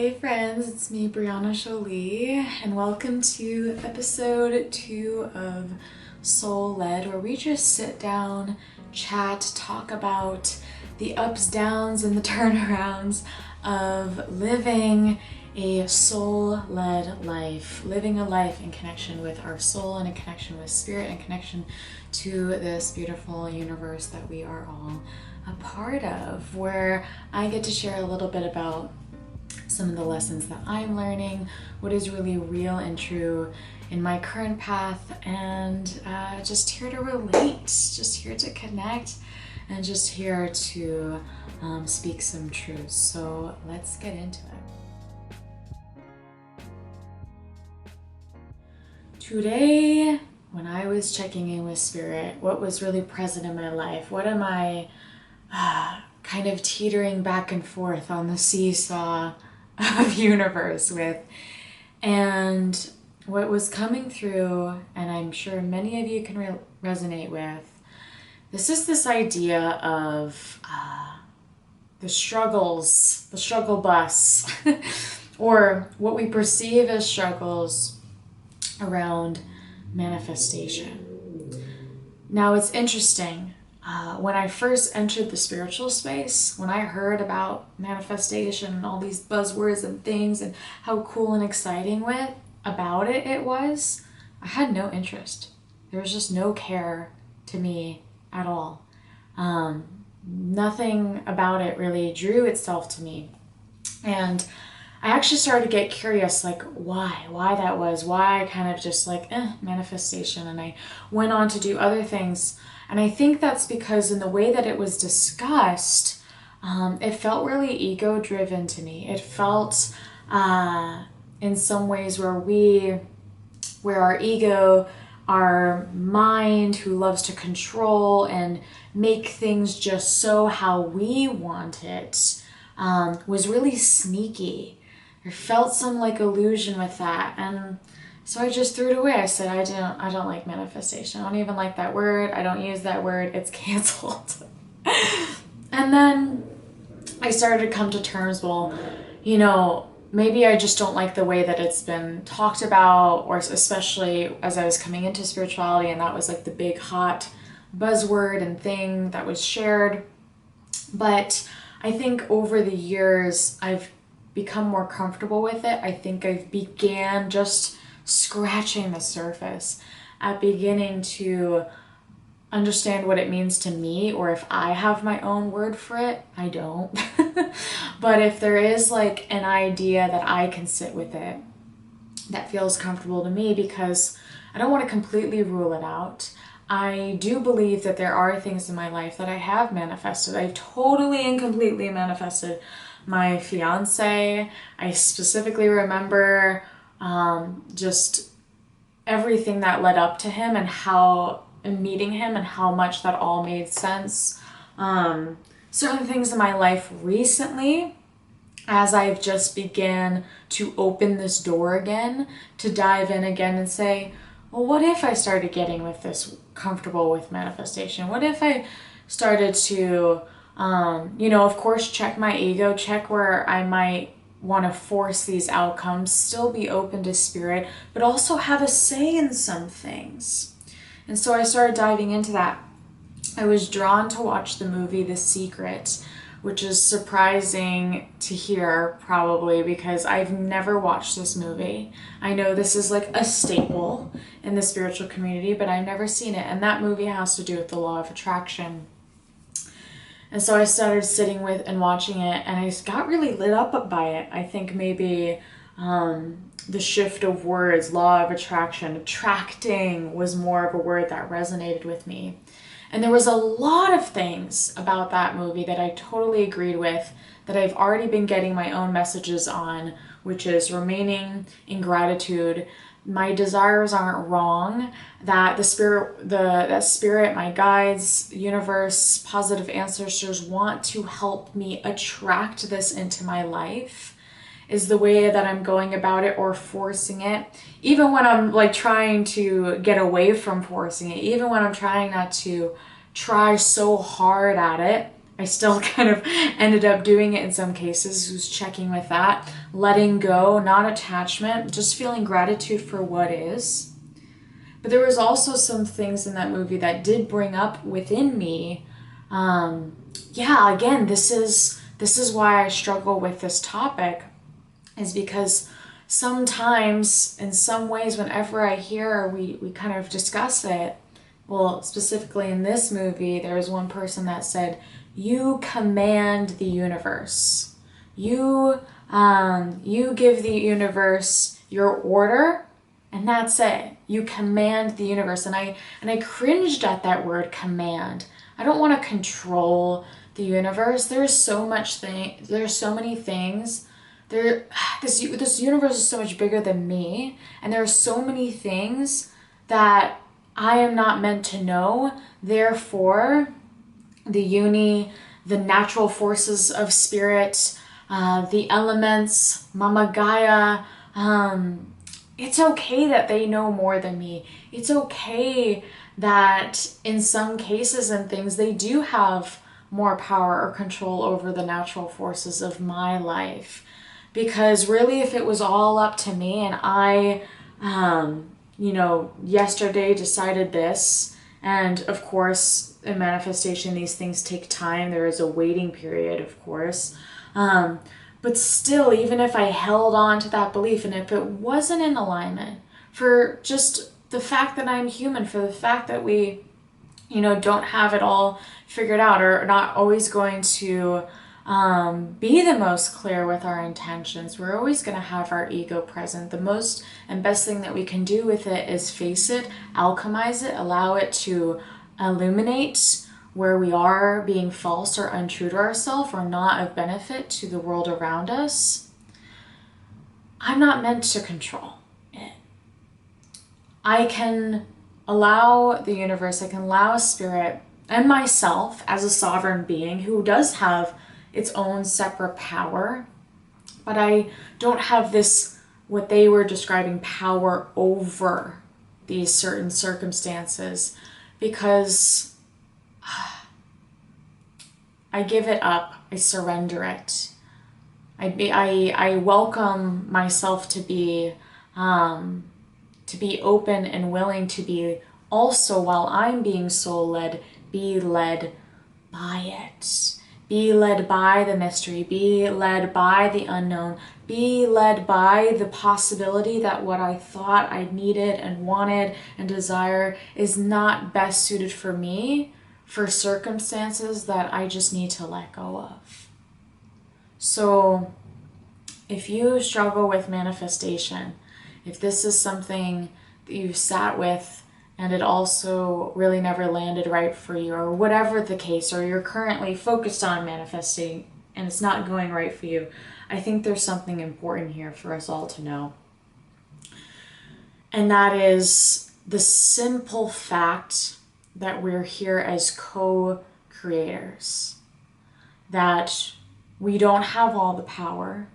Hey friends, it's me, Briona Jolie, and welcome to episode 2 of Soul Led, where we just sit down, chat, talk about the ups, downs, and the turnarounds of living a soul-led life, living a life in connection with our soul and in connection with spirit and connection to this beautiful universe that we are all a part of, where I get to share a little bit about some of the lessons that I'm learning, what is really real and true in my current path, and just here to relate, just here to connect, and just here to speak some truth. So let's get into it. Today, when I was checking in with Spirit, what was really present in my life? What am I kind of teetering back and forth on the seesaw of universe with? And what was coming through, and I'm sure many of you can resonate with, this idea of the struggles, the struggle bus, or what we perceive as struggles around manifestation. Now it's interesting. When I first entered the spiritual space, when I heard about manifestation and all these buzzwords and things and how cool and exciting about it was, I had no interest. There was just no care to me at all. Nothing about it really drew itself to me. And I actually started to get curious, like why that was, why I kind of just like, manifestation. And I went on to do other things. And I think that's because in the way that it was discussed, it felt really ego driven to me. It felt in some ways where our ego, our mind who loves to control and make things just so how we want it, was really sneaky. There felt some like illusion with that, and so I just threw it away. I said, I don't like manifestation. I don't even like that word. I don't use that word. It's canceled. And then I started to come to terms, well, maybe I just don't like the way that it's been talked about, or especially as I was coming into spirituality, and that was like the big hot buzzword and thing that was shared. But I think over the years, I've become more comfortable with it. I think I've began just scratching the surface at beginning to understand what it means to me, or if I have my own word for it. I don't. But if there is like an idea that I can sit with it, that feels comfortable to me, because I don't want to completely rule it out. I do believe that there are things in my life that I have manifested. I've totally and completely manifested my fiance. I specifically remember just everything that led up to him and meeting him and how much that all made sense. Certain things in my life recently, as I've just began to open this door again, to dive in again and say, well, what if I started getting with this comfortable with manifestation? What if I started to, of course, check my ego, check where I might want to force these outcomes, still be open to spirit, but also have a say in some things. And so I started diving into that. I was drawn to watch the movie The Secret, which is surprising to hear probably, because I've never watched this movie. I know this is like a staple in the spiritual community, but I've never seen it. And that movie has to do with the law of attraction. And so I started sitting with and watching it, and I got really lit up by it. I think maybe the shift of words, law of attraction, attracting was more of a word that resonated with me. And there was a lot of things about that movie that I totally agreed with, that I've already been getting my own messages on, which is remaining in gratitude. My desires aren't wrong, that that spirit, my guides, universe, positive ancestors want to help me attract this into my life, is the way that I'm going about it, or forcing it. Even when I'm like trying to get away from forcing it, even when I'm trying not to try so hard at it, I still kind of ended up doing it in some cases, was checking with that, letting go, not attachment, just feeling gratitude for what is. But there was also some things in that movie that did bring up within me. Again, this is why I struggle with this topic, is because sometimes, in some ways, whenever I hear we kind of discuss it, well, specifically in this movie, there was one person that said, you command the universe. You give the universe your order, and that's it. You command the universe. And I cringed at that word, command. I don't want to control the universe. There's so many things. This universe is so much bigger than me, and there are so many things that I am not meant to know. Therefore, the natural forces of spirit, the elements, Mama Gaia, it's okay that they know more than me. It's okay that in some cases and things they do have more power or control over the natural forces of my life. Because really, if it was all up to me and I, yesterday decided this, and of course, in manifestation, these things take time. There is a waiting period, of course. But still, even if I held on to that belief, and if it wasn't in alignment, for just the fact that I'm human, for the fact that we, don't have it all figured out, or not always going to be the most clear with our intentions. We're always going to have our ego present. The most and best thing that we can do with it is face it, alchemize it, allow it to illuminate where we are being false or untrue to ourselves or not of benefit to the world around us. I'm not meant to control it. I can allow the universe, I can allow spirit and myself as a sovereign being who does have its own separate power, but I don't have this, what they were describing, power over these certain circumstances, because I give it up, I surrender it. I welcome myself to be open and willing to be also, while I'm being soul led, be led by it. Be led by the mystery, be led by the unknown, be led by the possibility that what I thought I needed and wanted and desire is not best suited for me, for circumstances that I just need to let go of. So if you struggle with manifestation, if this is something that you've sat with and it also really never landed right for you, or whatever the case, or you're currently focused on manifesting and it's not going right for you, I think there's something important here for us all to know. And that is the simple fact that we're here as co-creators. That we don't have all the power.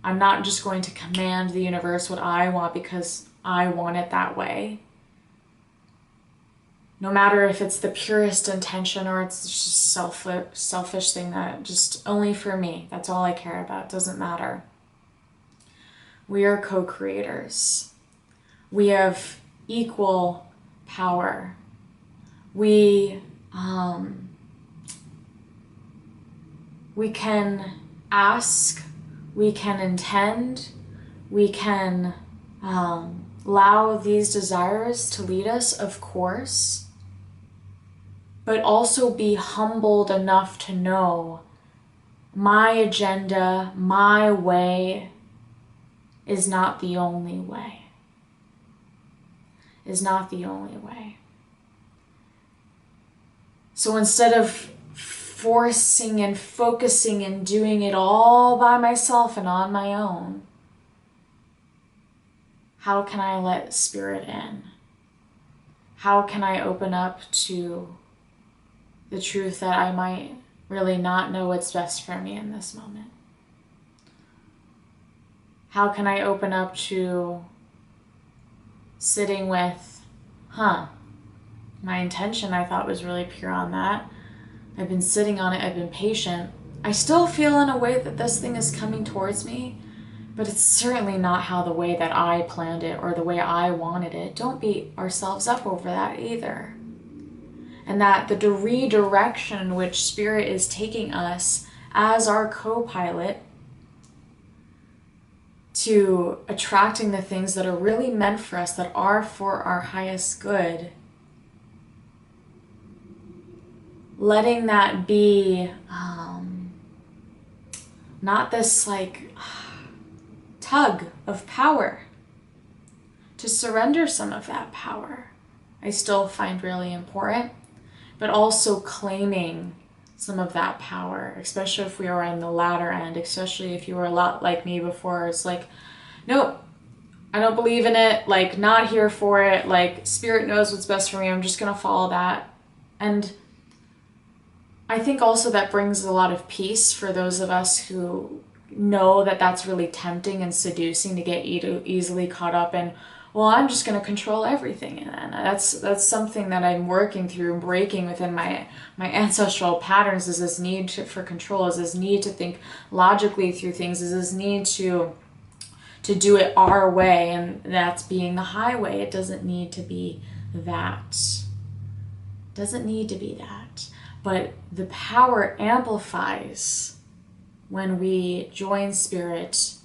I'm not just going to command the universe what I want because I want it that way. No matter if it's the purest intention or it's just selfish thing that just only for me, that's all I care about, it doesn't matter. We are co-creators. We have equal power. We can ask, we can intend, we can allow these desires to lead us, of course, but also be humbled enough to know my agenda, my way is not the only way. Is not the only way. So instead of forcing and focusing and doing it all by myself and on my own, how can I let spirit in? How can I open up to the truth that I might really not know what's best for me in this moment? How can I open up to sitting with, my intention I thought was really pure on that, I've been sitting on it, I've been patient. I still feel in a way that this thing is coming towards me, but it's certainly not how the way that I planned it or the way I wanted it. Don't beat ourselves up over that either. And that the redirection in which Spirit is taking us as our co-pilot to attracting the things that are really meant for us, that are for our highest good, letting that be not this like tug of power, to surrender some of that power, I still find really important, but also claiming some of that power, especially if we are on the latter end, especially if you were a lot like me before. It's like, nope, I don't believe in it, like not here for it, like Spirit knows what's best for me, I'm just gonna follow that. And I think also that brings a lot of peace for those of us who know that that's really tempting and seducing to get easily caught up in, well, I'm just going to control everything. And that's something that I'm working through and breaking within my ancestral patterns, is this need for control, is this need to think logically through things, is this need to do it our way, and that's being the highway. It doesn't need to be that. It doesn't need to be that. But the power amplifies when we join Spirit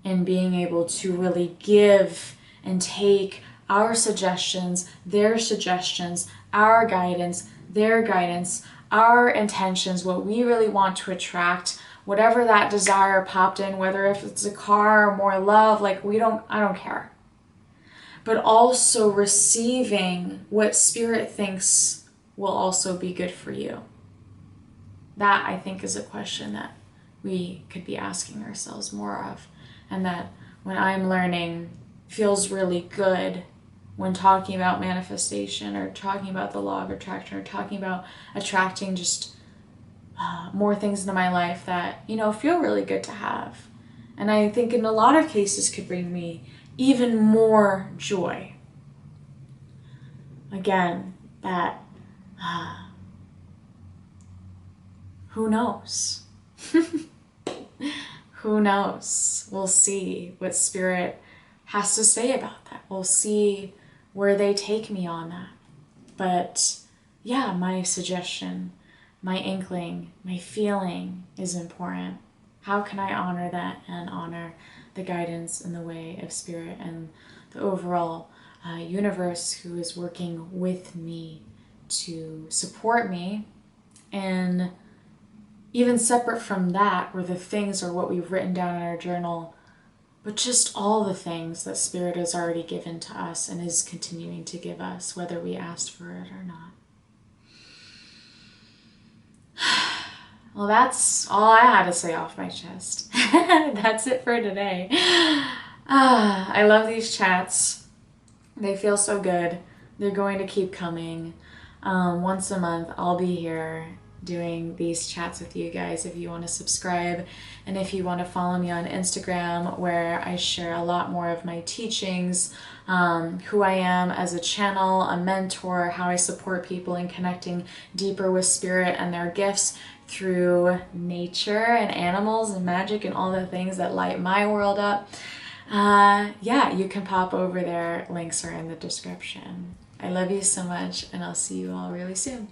in being able to really give and take our suggestions, their suggestions, our guidance, their guidance, our intentions, what we really want to attract, whatever that desire popped in, whether if it's a car or more love, like I don't care. But also receiving what Spirit thinks will also be good for you. That, I think, is a question that we could be asking ourselves more of, and that when I'm learning feels really good when talking about manifestation or talking about the law of attraction or talking about attracting just more things into my life that, feel really good to have. And I think in a lot of cases could bring me even more joy. Again, that who knows? Who knows? We'll see what Spirit has to say about that. We'll see where they take me on that. But yeah, my suggestion, my inkling, my feeling is important. How can I honor that and honor the guidance and the way of Spirit and the overall universe who is working with me to support me? And even separate from that, where the things are what we've written down in our journal, but just all the things that Spirit has already given to us and is continuing to give us, whether we asked for it or not. Well, that's all I had to say off my chest. That's it for today. I love these chats. They feel so good. They're going to keep coming. Once a month, I'll be here doing these chats with you guys. If you want to subscribe, and if you want to follow me on Instagram, where I share a lot more of my teachings, who I am as a channel, a mentor, how I support people in connecting deeper with Spirit and their gifts through nature and animals and magic and all the things that light my world up. Yeah, you can pop over there. Links are in the description. I love you so much, and I'll see you all really soon.